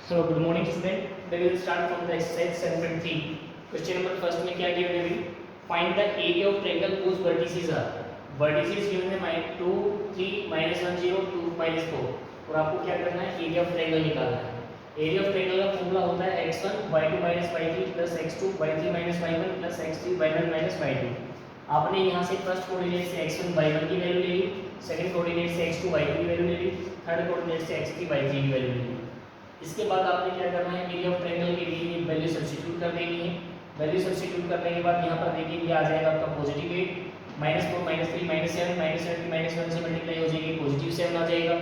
So good morning student. We will start from the exercise 7.3. Question number first में क्या given है? Find the area of triangle whose vertices are. Vertices given है 2, 3, -1, 0, 2, -4. और आपको क्या करना है? एरिया ऑफ ट्रायंगल निकालना है. एरिया ऑफ ट्रायंगल का फॉर्मूला होता है x1 y2 - y3 plus x2 y3 - y1 plus x3 y1 - y2. आपने यहाँ से फर्स्ट कोऑर्डिनेट से x1 y1 की वैल्यू ले ली, सेकंड कोऑर्डिनेट से x2 y2 की वैल्यू ले ली, थर्ड कोऑर्डिनेट से x3 y3 की वैल्यू ले ली. इसके बाद आपने क्या करना है? एरिया ऑफ ट्रायंगल के लिए ये वैल्यू सब्स्टिट्यूट कर देनी है. वैल्यू सब्स्टिट्यूट करने के बाद यहाँ पर देखिए ये आ जाएगा आपका पॉजिटिव 8 -4 -3 -7 -7 की -1 से मल्टीप्लाई हो जाएगी, पॉजिटिव 7 आ जाएगा.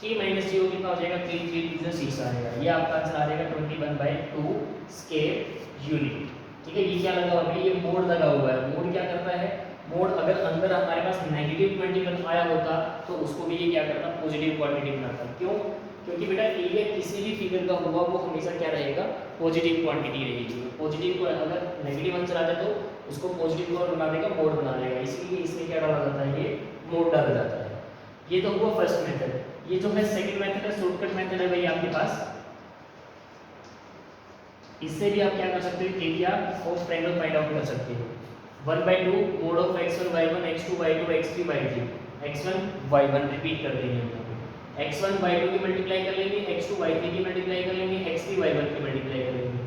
3 - 0 कितना हो जाएगा? 3 3 2 6 आ जाएगा. ये आपका आंसर आ जाएगा 21/2 स्क्वायर यूनिट. ठीक है, ये क्या लगा हुआ है? ये मोड लगा हुआ है. मोड क्या करता है? मोड अगर अंदर हमारे पास नेगेटिव 21 आया होता तो उसको भी ये क्या करता? पॉजिटिव क्वांटिटी बनाता. क्यों? क्योंकि बेटा एरिया किसी भी फिगर का होगा वो हमेशा क्या रहेगा? पॉजिटिव क्वांटिटी रहेगी. पॉजिटिव को अगर नेगेटिव आंसर आ जाए तो उसको पॉजिटिव को बना देगा, मोड बना देगा. इसलिए इसमें क्या डाला जाता है? ये मोड डाला जाता है. ये तो हुआ फर्स्ट मेथड. ये जो है सेकंड मेथड है, शॉर्टकट मेथड है भाई आपके पास. इससे भी आप क्या कर सकते हो? Area of triangle find out कर सकते हो. 1/2 mod of x1 y1 x2 y2 x3 y3. x1 y1 repeat कर देंगे हम. x1 y2 की मल्टीप्लाई कर लेंगे, x2 y3 की मल्टीप्लाई कर लेंगे, x3 y1 की मल्टीप्लाई कर लेंगे.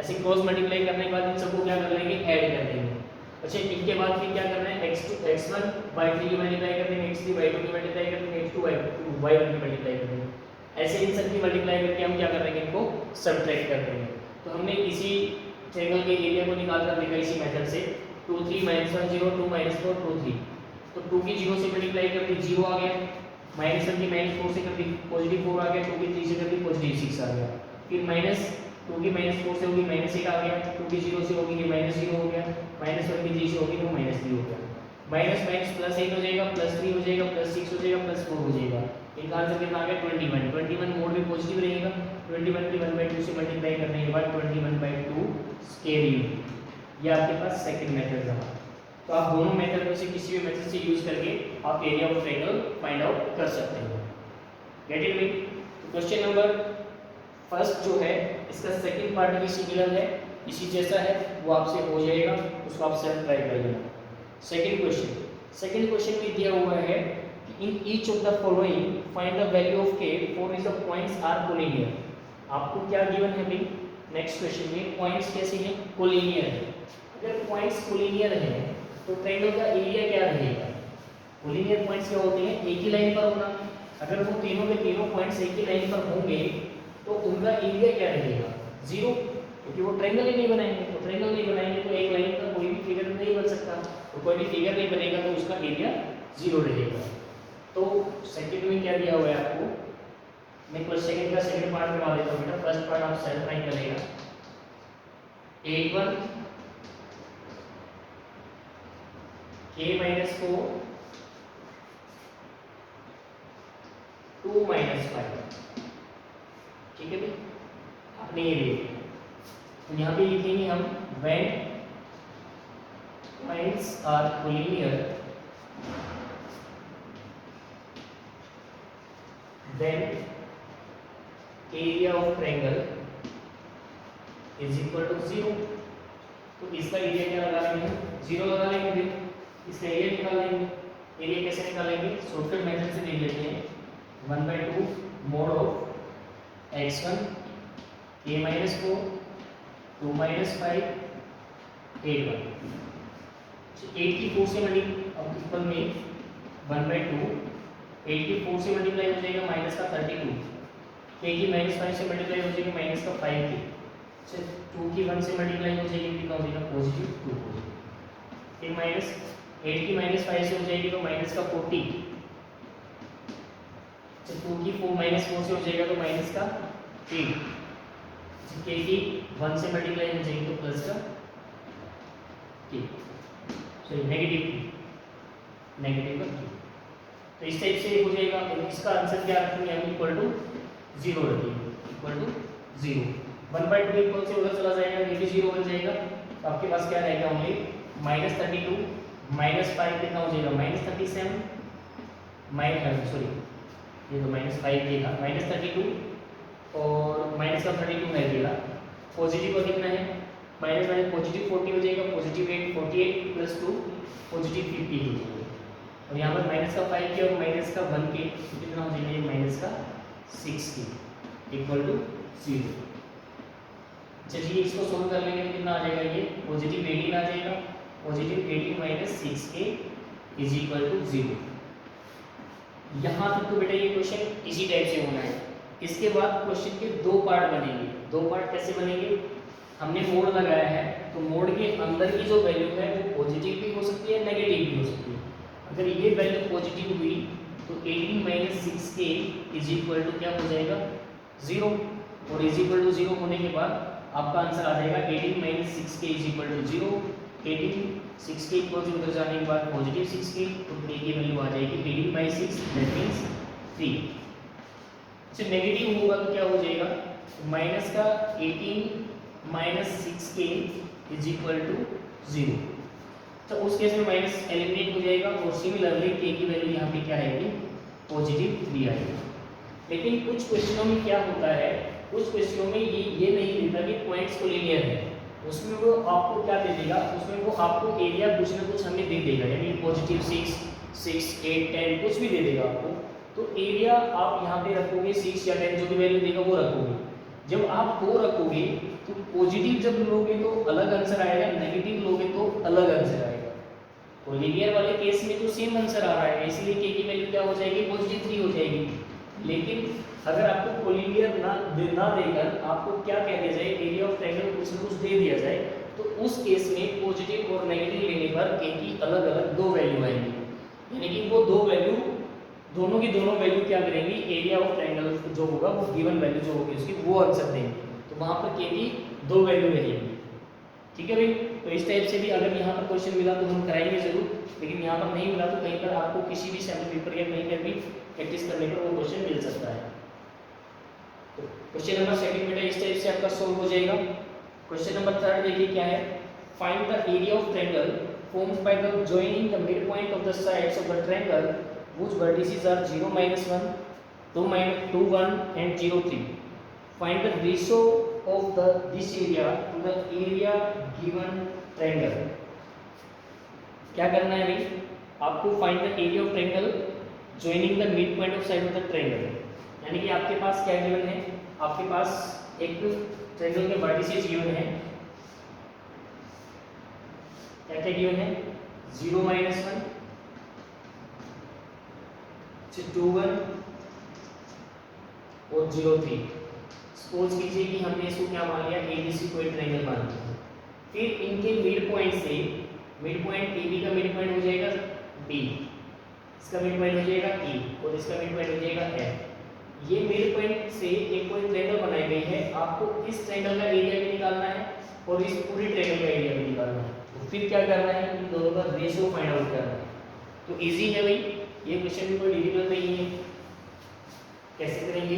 ऐसे क्रॉस मल्टीप्लाई करने के बाद इन सबको क्या कर लेंगे? ऐड कर देंगे. अच्छा, इनके बाद फिर क्या करना है? x1 y3 की मल्टीप्लाई कर देंगे, x3 y2 की मल्टीप्लाई कर देंगे, x2 y1 की मल्टीप्लाई कर देंगे. ऐसे इन सब की मल्टीप्लाई करके हम क्या कर देंगे? इनको सब्ट्रैक्ट कर देंगे. तो हमने इसी ट्रायंगल के एरिया को निकाल कर देखा इसी मेथड से. 2 3 -1 0 2 -4 2 3. तो 2 की 0 से मल्टीप्लाई कर दी, 0 आ गया. -1 की -4 से कर दी, पॉजिटिव 4 आ गया. 2 की 3 से कर दी, पॉजिटिव 6 आ गया. फिर -2 की -4 से होगी -8 आ गया. 2 की 0 से होगी -0 हो गया. -1 की 3 से होगी तो -3 हो गया. माइनस माइनस प्लस 8 हो जाएगा, +3 हो जाएगा, +6 हो जाएगा, +4 हो जाएगा. इनका आंसर कितना आ गया? 21. 21 मोड में पॉजिटिव रहेगा. 21 की 1/2 से मल्टीप्लाई करने के बाद 21/2 स्क्वायर यूनिट. ये आपके पास सेकंड मेथड रहा. तो आप दोनों मेथड में से किसी भी मेथड से यूज करके आप area of triangle find out कर सकते हो. Get it me? Question number first जो है इसका सेकंड पार्ट भी सिमिलर है, इसी जैसा है, वो आपसे हो जाएगा, उसको आप सेल्फ ट्राई कर लेना. सेकंड क्वेश्चन में दिया हुआ है कि in each of the following find the value of k for is the points are collinear. आपको क्या गिवन है भाई? नेक्स्ट क्वेश्चन में पॉइंट्स कैसे हैं? कोलिनियर है. अगर पॉइंट्स कोलिनियर है तो ट्रायंगल का एरिया क्या रहेगा? कोलिनियर पॉइंट्स क्या होते हैं? एक ही लाइन पर होना. अगर वो तीनों के तीनों पॉइंट्स एक ही लाइन पर होंगे तो उनका एरिया क्या रहेगा? 0, क्योंकि वो ट्रायंगल ही नहीं बनाएंगे. तो ट्रायंगल नहीं बनाएंगे तो एक लाइन पर कोई भी फिगर नहीं बन सकता. तो कोई भी फिगर नहीं बनेगा तो उसका एरिया 0 रहेगा. तो सेकंड में क्या दिया हुआ है आपको? मैं क्वेश्चन सेकंड का सेकंड पार्ट करवा देता हूँ बेटा. फर्स्ट पार्ट आप सेल्फ ट्राई करेगा. 8 k - 4 2 - 5. ठीक है भाई, आपने ये लिख. तो यहाँ पे लिखेंगे हम when points are collinear then area of triangle is equal to 0. तो इसका एरिया क्या लगा लेंगे? 0 लगा लेंगे भाई. इसका एरिया निकाल लेंगे. एरिया कैसे निकालेंगे? शॉर्टकट मेथड से ले लेते हैं. 1/2 mod of x1 k - 4 2 - 5 8 1. 8 की 4 से अब इक्वल में 1/2 8 की 4 से मल्टीप्लाई हो जाएगा माइनस का 32. k की -5 से मल्टीप्लाई हो जाएगी माइनस का 5k. 2 की 1 से मल्टीप्लाई हो जाएगी कितना हो जाएगा? पॉजिटिव 2 हो जाएगा. फिर माइनस 8 की -5 से हो जाएगी तो माइनस का 40. 2 की 4 -4 से हो जाएगा तो माइनस का 8. k की 1 से मल्टीप्लाई हो जाएगी तो प्लस का सॉरी नेगेटिव का 2. तो इस टाइप से हो जाएगा. तो इसका आंसर क्या रखेंगे हम? इक्वल टू 0 रखेंगे. Equal to 0. 1/2 इक्वल से उधर चला जाएगा, ये भी 0 बन जाएगा. तो आपके पास क्या रहेगा? ओनली -32 -5 कितना हो जाएगा? -37 सॉरी ये तो -5 देगा. -32 और माइनस का 32 है अकेला, पॉजिटिव का कितना है, माइनस माइनस पॉजिटिव 40 हो जाएगा, पॉजिटिव 8 48 प्लस 2 पॉजिटिव 50 हो जाएगा। और यहाँ पर माइनस का 5 के और माइनस का 1 के तो कितना हो जाएगा, माइनस का 6 के इक्वल टू 0। चलिए इसको सोल्व कर लेंगे तो कितना आ जाएगा, ये पॉजिटिव 18 आ जाएगा, positive 18 minus 6 is equal to 0। यहाँ तक तो बेटा ये क्वेश्चन इसी टाइप से होना है। इसके बाद क्वेश्चन के दो पार्ट बनेंगे। दो पार्ट कैसे बनेंगे, हमने मोड लगाया है तो मोड के अंदर की जो वैल्यू है वो पॉजिटिव भी हो सकती है, नेगेटिव भी हो सकती है। अगर ये वैल्यू पॉजिटिव हुई तो 18 माइनस 6 इज इक्वल टू क्या हो जाएगा, 0। और इज इक्वल टू 0 होने के बाद आपका आंसर आ जाएगा 18 minus 6 is equal to 0। 18 6 equal to उधर जाने के बाद पॉजिटिव 6 तो k की वैल्यू आ जाएगी 18 बाई 6 दैट मींस 3। अच्छा नेगेटिव होगा तो क्या हो जाएगा, माइनस का 18 माइनस 6 इज इक्वल टू 0। तो उस केस में माइनस एलिमिनेट हो जाएगा और सिमिलरली k की वैल्यू यहाँ पे क्या आएगी, पॉजिटिव 3 आएगी। लेकिन कुछ क्वेश्चनों में क्या होता है, कुछ क्वेश्चनों में ये नहीं देता कि पॉइंट्स कोलिनियर है, उसमें वो आपको क्या दे देगा, उसमें वो आपको एरिया कुछ ना कुछ हमें दे देगा, यानी पॉजिटिव 6 6 8 10 कुछ भी दे देगा आपको। तो एरिया आप यहाँ पे रखोगे 6 या 10 जो भी वैल्यू देगा वो रखोगे। जब आप 2 रखोगे तो पॉजिटिव जब लोगे तो अलग आंसर आएगा, नेगेटिव लोगे तो अलग आंसर आएगा। कोलिनियर वाले केस में तो सेम आंसर आ रहा है, इसलिए k की वैल्यू क्या हो जाएगी, पॉजिटिव 3 हो जाएगी। लेकिन अगर आपको कोलिनियर ना देकर आपको क्या कह दिया जाए, एरिया ऑफ ट्रायंगल कुछ न कुछ दे दिया जाए, तो उस केस में पॉजिटिव और नेगेटिव लेने पर k की अलग अलग दो वैल्यू आएंगी। यानी कि वो दो वैल्यू दोनों की दोनों वैल्यू क्या करेंगी, एरिया ऑफ ट्रायंगल जो होगा वो गिवन वैल्यू जो होगी उसकी वो आंसर देंगे। तो वहाँ पर k की दो वैल्यू रहेगी। ठीक है भाई, तो इस टाइप से भी अगर यहाँ पर क्वेश्चन मिला तो हम कराएंगे जरूर, लेकिन यहाँ पर नहीं मिला तो कहीं पर आपको किसी भी सैम्पल पेपर या कहीं पर भी प्रैक्टिस करने पर वो क्वेश्चन मिल सकता है। तो क्वेश्चन नंबर सेकंड बेटा इस टाइप से आपका सोल्व हो जाएगा। क्वेश्चन नंबर थर्ड देखिए क्या है, find the area of triangle formed by the joining the midpoint of the sides of the triangle whose vertices are 0 minus 1 2 minus 2 1 and 0 3. Find the ratio of this area to the area given triangle. क्या करना है भाई, आपको find the area of triangle joining the midpoint of side of the triangle। यानी कि आपके पास क्या given है, आपके पास एक ट्रायंगल के वर्टिसेस गिवन है, क्या क्या गिवन है, 0 माइनस 1 2 1 और 0 3। सपोज कीजिए कि हमने इसको क्या मान लिया, ABC को एक ट्रायंगल मान लिया। फिर इनके मिड पॉइंट से, मिड पॉइंट AB का मिड पॉइंट हो जाएगा B, इसका मिड पॉइंट हो जाएगा E और इसका मिड पॉइंट हो जाएगा F। ये मिड पॉइंट से एक कोई ट्रायंगल बनाई गई है, आपको इस ट्रायंगल का एरिया भी निकालना है और इस पूरी ट्रायंगल का एरिया भी निकालना है। तो फिर क्या करना है, इन दोनों का रेशियो फाइंड आउट करना है। तो इजी है भाई, ये क्वेश्चन भी कोई डिफिकल्ट नहीं है। कैसे करेंगे,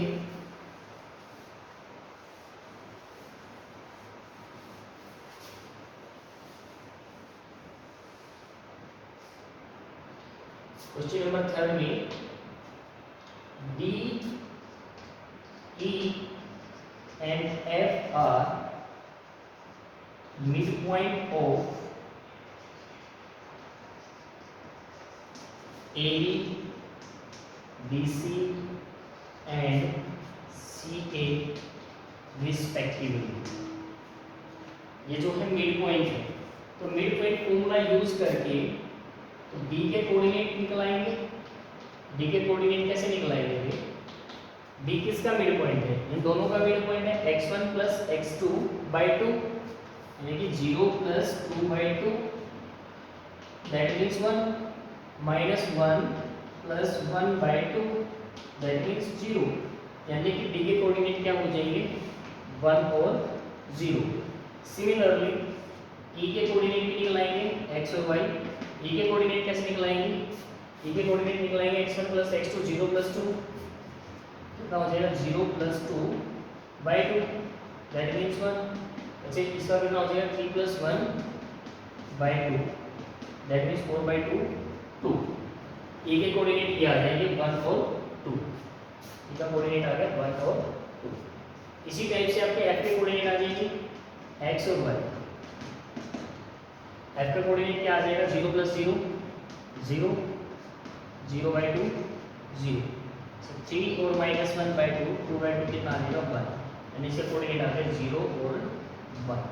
क्वेश्चन नंबर थर्ड में D, E and F are midpoint of AB, BC and CA respectively। ये जो है मिड पॉइंट है, तो मिड पॉइंट फॉर्मूला यूज करके तो B के कोऑर्डिनेट निकलाएंगे। D के कोऑर्डिनेट कैसे निकलाएंगे, D किसका मिड पॉइंट है, इन दोनों का मिड पॉइंट है x1 प्लस x2 बाई 2, यानी कि 0 plus 2 by 2 that means 1 minus 1 plus 1 by 2 that means 0। यानी कि D के कोऑर्डिनेट क्या हो जाएंगे, 1 और 0। सिमिलरली E के कोऑर्डिनेट भी निकलाएंगे x और y। E के कोऑर्डिनेट कैसे निकलाएंगे, E के कोऑर्डिनेट निकलाएंगे x1 प्लस x2 0 प्लस 2, कितना हो जाएगा 0 प्लस 2 बाई 2 दैट मीन्स 1। अच्छा इसका कितना हो जाएगा 3 plus 1 by 2 that means 4 by 2 2। E के कोऑर्डिनेट ये आ जाएंगे 1 और 2, E का कोऑर्डिनेट आ गया 1 और 2। इसी टाइप से आपके एफ के कोऑर्डिनेट आ जाएगी एक्स और वाई। एफ का कोऑर्डिनेट क्या आ जाएगा 0 + 0 0 0/2 0 3 और -1/2 2/2 कितना आ जाएगा 1 यानी इसका कोऑर्डिनेट आ गया 0 और 1।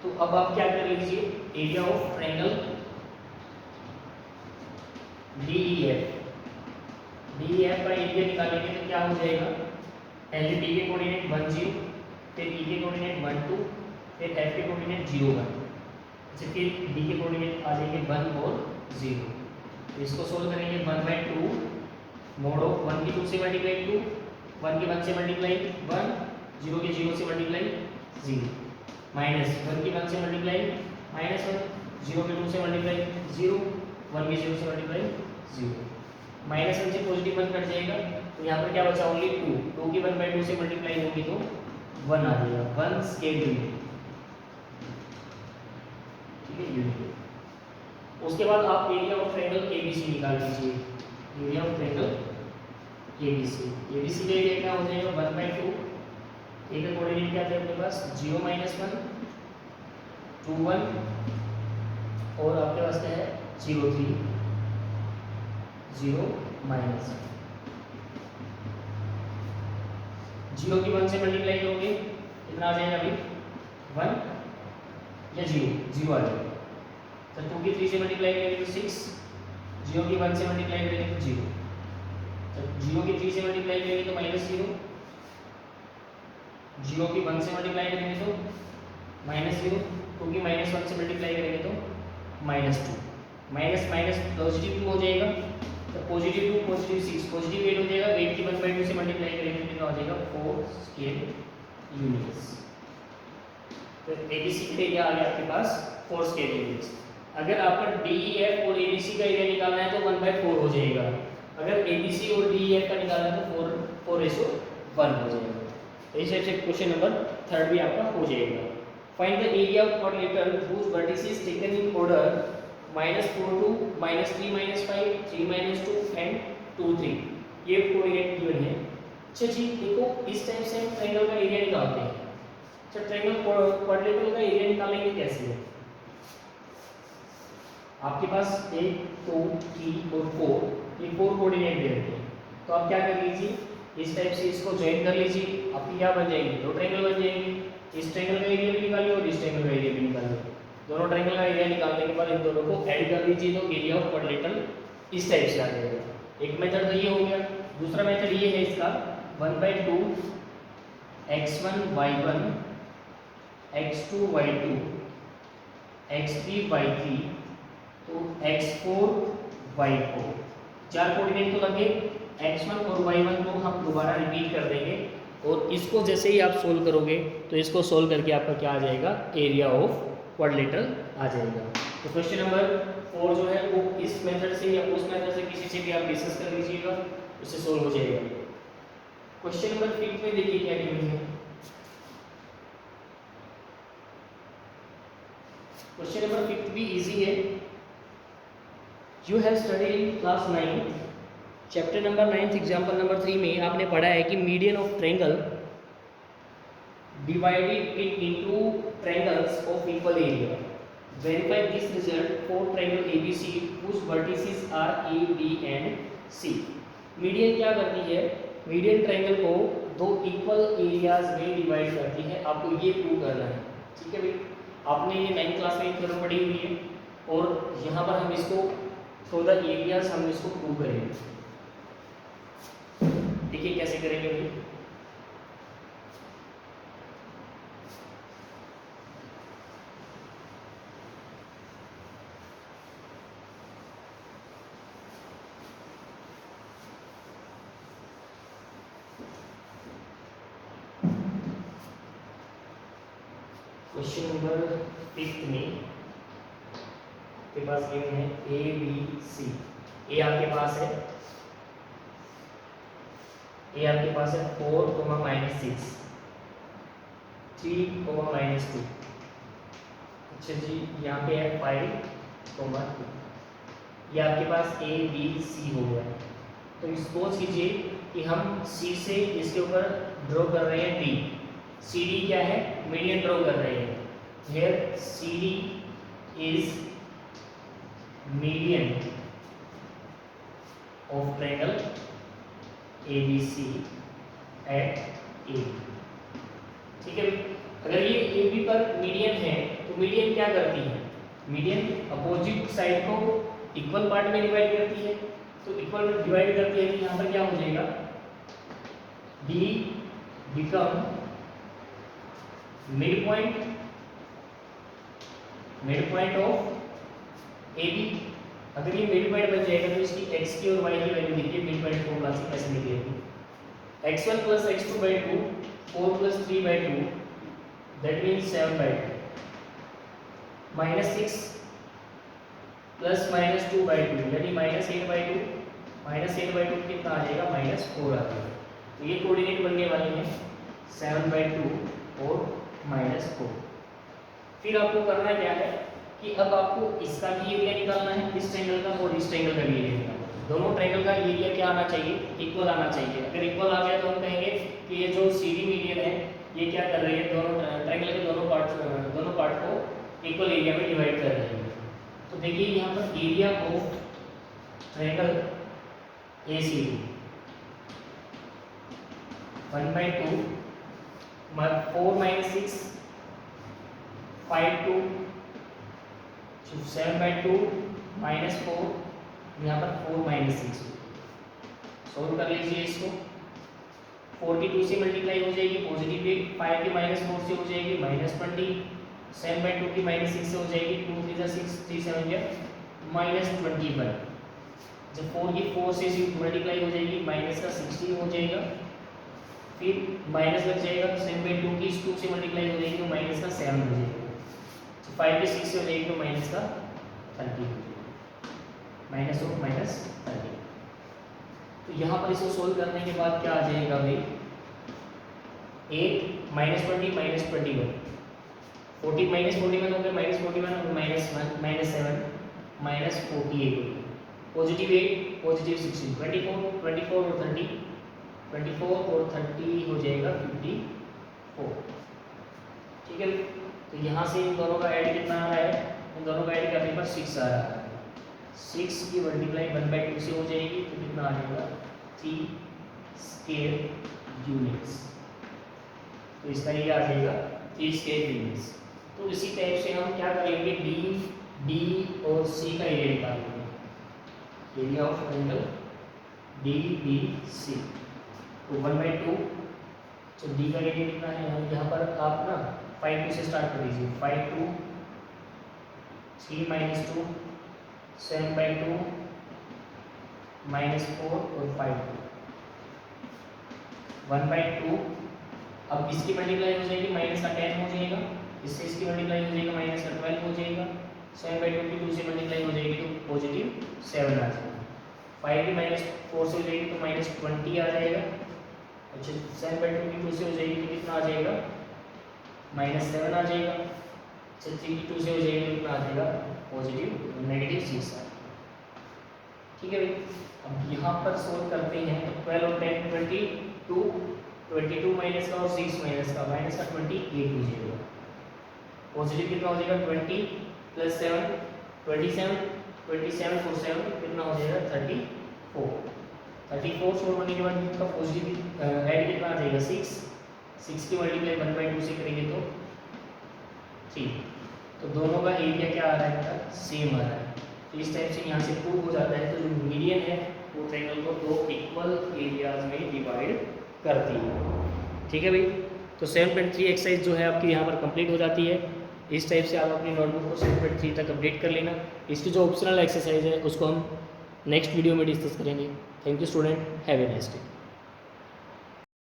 तो अब आप क्या कर लीजिए एरिया ऑफ ट्रायंगल DEF का एरिया निकालेंगे तो क्या हो जाएगा पहले D के कोऑर्डिनेट 1 0 फिर E के कोऑर्डिनेट 1 2 फिर F के कोऑर्डिनेट 0 1 फिर D के कोऑर्डिनेट आ जाएंगे 1 और 0। तो इसको सोल्व करेंगे 1/2 मोड ऑफ 1 की 2 से मल्टीप्लाई 2 1 के 1 से मल्टीप्लाई 1 0 के 0 से मल्टीप्लाई 0 माइनस 1 के 1 से मल्टीप्लाई -1 0 के 2 से मल्टीप्लाई 0 1 के 0 से मल्टीप्लाई 0 -1 से पॉजिटिव 1 कट जाएगा तो यहाँ पर क्या बचा ओनली 2 2 की 1/2 से मल्टीप्लाई होगी तो 1 आ जाएगा 1 स्केल यूनिट। ठीक है यूनिट। उसके बाद आप एरिया ऑफ ट्रायंगल ABC निकाल लीजिए। एरिया ऑफ ट्रायंगल ABC का एरिया क्या हो जाएगा 1/2 ए का कोऑर्डिनेट क्या था आपके पास 0 -1 2 1 और आपके पास क्या है 0 3 0 -1 0 की 1 से मल्टीप्लाई करोगे कितना आ जाएगा अभी 1 या 0 आ जाएगा। तो 2 की 3 से मल्टीप्लाई करेंगे तो 6 0 की 1 से मल्टीप्लाई करेंगे तो 0 तो 0 की 3 से मल्टीप्लाई करेंगे तो -0 0 की 1 से मल्टीप्लाई करेंगे तो -0 2 की -1 से मल्टीप्लाई करेंगे तो -2 माइनस माइनस पॉजिटिव 2 हो जाएगा तो पॉजिटिव 2 पॉजिटिव 6 पॉजिटिव 8 हो जाएगा 8 की 1/2 से मल्टीप्लाई करेंगे तो कितना हो जाएगा 4 स्केल यूनिट्स। तो ABC का एरिया आ गया आपके पास 4 स्केल यूनिट्स। अगर आपका DEF और ABC का एरिया निकालना है तो 1/4 हो जाएगा। अगर ABC और DEF का निकालना है तो 4:1 हो जाएगा। इस टाइप से क्वेश्चन नंबर 3 भी आपका हो जाएगा। Find the area of quadrilateral whose vertices taken in order -4 2 -3 -5 3 -2 and 2 3 ये कोऑर्डिनेट गिवन है। अच्छा जी देखो इस टाइप से हम ट्रायंगल का एरिया निकालते हैं। अच्छा ट्रायंगल क्वाड्रिलेटरल का एरिया निकालेंगे कैसे? आपके पास 1 2 3 और 4 ये 4 कोऑर्डिनेट दे रखे हैं तो आप क्या कर लीजिए इस टाइप से इसको ज्वाइन कर लीजिए। आपकी क्या बन जाएगी 2 ट्रायंगल बन जाएंगे। इस ट्रायंगल का एरिया भी निकालिए और इस ट्रायंगल का एरिया भी निकालिए। दोनों ट्रायंगल का एरिया निकालने के बाद इन दोनों को ऐड कर लीजिए तो एरिया ऑफ क्वाड्रिलेटरल इस टाइप से आ जाएगा। एक मेथड तो ये हो गया। दूसरा मेथड ये है इसका 1/2 x1 y1 x2 y2 x3 y3 तो x4 y4 4 कोऑर्डिनेट तो लगे। x1 और y1 को हम दोबारा रिपीट कर देंगे और इसको जैसे ही आप सोल्व करोगे तो इसको सोल्व करके आपका क्या आ जाएगा एरिया ऑफ क्वाड्रिलेटरल आ जाएगा। तो क्वेश्चन नंबर 4 जो है वो इस मेथड से या उस मेथड से किसी से भी आप डिस्कस कर लीजिएगा उससे सोल्व हो जाएगा। क्वेश्चन नंबर 5 में देखिए क्या गिवन है। क्वेश्चन नंबर 5 भी इजी है। You have studied in class 9 chapter number 9 example number 3 में आपने पढ़ा है कि median of triangle divided it into triangles of equal area. Verify this result for triangle ABC whose vertices are A, B and C. Median क्या करती है? Median triangle को दो इक्वल एरियाज में डिवाइड करती है। आपको ये प्रूव करना है। ठीक है भाई आपने ये 9th क्लास में थ्योरम पढ़ी हुई है और यहाँ पर हम इसको थ्रू द एरियाज हम इसको प्रूव करेंगे। देखिए कैसे करेंगे भाई। क्वेश्चन नंबर 5 में के पास गिवन है A B C। ए आपके पास है 4, -6 3, -2। अच्छा जी यहाँ पे है 5, 2। ये आपके पास A B C हो गया। तो सपोज कीजिए कि हम C से इसके ऊपर ड्रॉ कर रहे हैं डी, सी डी क्या है, मीडियन ड्रॉ कर रहे हैं। Here C D is median of triangle ABC at A. ठीक है, अगर ये AB पर मीडियन है तो मीडियन क्या करती है, मीडियन अपोजिट साइड को इक्वल पार्ट में डिवाइड करती है। तो इक्वल डिवाइड करती है तो यहाँ पर क्या हो जाएगा, D become mid point of AB। अगर ये मिड पॉइंट बन जाएगा तो इसकी x की और y की वैल्यू देखिए, मिड पॉइंट फॉर्मूला से कैसे निकलेगी, x1 + x2/2 4 + 3/2 दैट मींस 7/2 -6 + -2/2 यानी -8/2 -8/2 कितना आ जाएगा, -4 आ जाएगा। तो ये कोऑर्डिनेट बनने वाले हैं 7/2 और -4। फिर आपको करना क्या है कि अब आपको इसका भी एरिया निकालना है, इस ट्रायंगल का और इस ट्रायंगल का भी एरिया निकालना है। दोनों ट्रायंगल का एरिया क्या आना चाहिए, इक्वल आना चाहिए। अगर इक्वल आ गया तो हम कहेंगे कि ये जो CD मीडियन है ये क्या कर रही है, दोनों ट्रायंगल के दोनों पार्ट को इक्वल एरिया में डिवाइड कर रही है। तो देखिए यहाँ पर एरिया ऑफ ट्रायंगल ACD 1/2 4 - 6 5/2 7/2 -4, यहाँ पर 4 - 6 सोल्व कर लीजिए इसको। 42 से मल्टीप्लाई हो जाएगी पॉजिटिव 8, 5 की -4 से हो जाएगी -20, 7/2 की -6 से हो जाएगी 2 3 जा 6 3 7 जा -21। जब 4 की 4 से मल्टीप्लाई हो जाएगी -16 हो जाएगा, फिर माइनस लग जाएगा तो 7/2 की 2 से मल्टीप्लाई हो जाएगी तो -7 हो जाएगा, 5 की 6 से हो जाएगी तो -30 हो जाएगा, -30। तो यहाँ पर इसको सोल्व करने के बाद क्या आ जाएगा भाई, 8 -20 -21 40 -41 हो गया, -41 और -7 -48 पॉजिटिव 8 पॉजिटिव 16 24 और 30 24 और 30 हो जाएगा 54। ठीक है, तो यहाँ से इन दोनों का ऐड कितना आ रहा है, इन दोनों का ऐड करने पर 6 आ रहा है। 6 की मल्टीप्लाई 1/2 से हो जाएगी तो कितना आ जाएगा 3 स्क्वायर यूनिट्स। तो इसका ये आ जाएगा 3 स्क्वायर यूनिट्स। तो इसी टाइप से हम क्या करेंगे, D और C का एरिया निकालेंगे, एरिया ऑफ ट्रायंगल DBC। तो 1/2, तो D का एरिया कितना है, यहाँ पर आप ना 5 से स्टार्ट कर दीजिए, 5 2 3 - 2 7/2 -4 और 5 1/2। अब इसकी मल्टीप्लाई हो जाएगी -10 हो जाएगा, इससे इसकी मल्टीप्लाई हो जाएगा -12 हो जाएगा, 7/2 की 2 से मल्टीप्लाई हो जाएगी तो पॉजिटिव 7 आ जाएगा, 5 की -4 से हो जाएगी तो -20 आ जाएगा। अच्छा 7/2 की 2 से हो जाएगी तो कितना आ जाएगा -7 आ जाएगा। 3 की 2 से हो जाएगी तो कितना आ जाएगा पॉजिटिव -6 आ। ठीक है भाई, अब यहाँ पर सोल्व करते हैं तो 12 और 10 22 माइनस का और 6 माइनस का -28 हो जाएगा। पॉजिटिव कितना हो जाएगा 20 + 7 27 27 4 7 कितना हो जाएगा 34 छोड़ होने के बाद इनका पॉजिटिव ऐड कितना आ जाएगा 6 की मल्टीप्लाई 1/2 से करेंगे तो 3। तो दोनों का एरिया क्या आ रहा है, इनका सेम आ रहा है। तो इस टाइप से यहाँ से प्रूव हो जाता है। तो जो मीडियन है वो ट्रायंगल को 2 इक्वल एरियाज में डिवाइड करती है। ठीक है भाई, तो 7.3 एक्सरसाइज जो है आपकी यहाँ पर कंप्लीट हो जाती है। इस टाइप से आप अपनी नोटबुक को 7.3 तक अपडेट कर लेना। इसकी जो ऑप्शनल एक्सरसाइज है उसको हम नेक्स्ट वीडियो में डिस्कस करेंगे। Thank you student, have a nice day.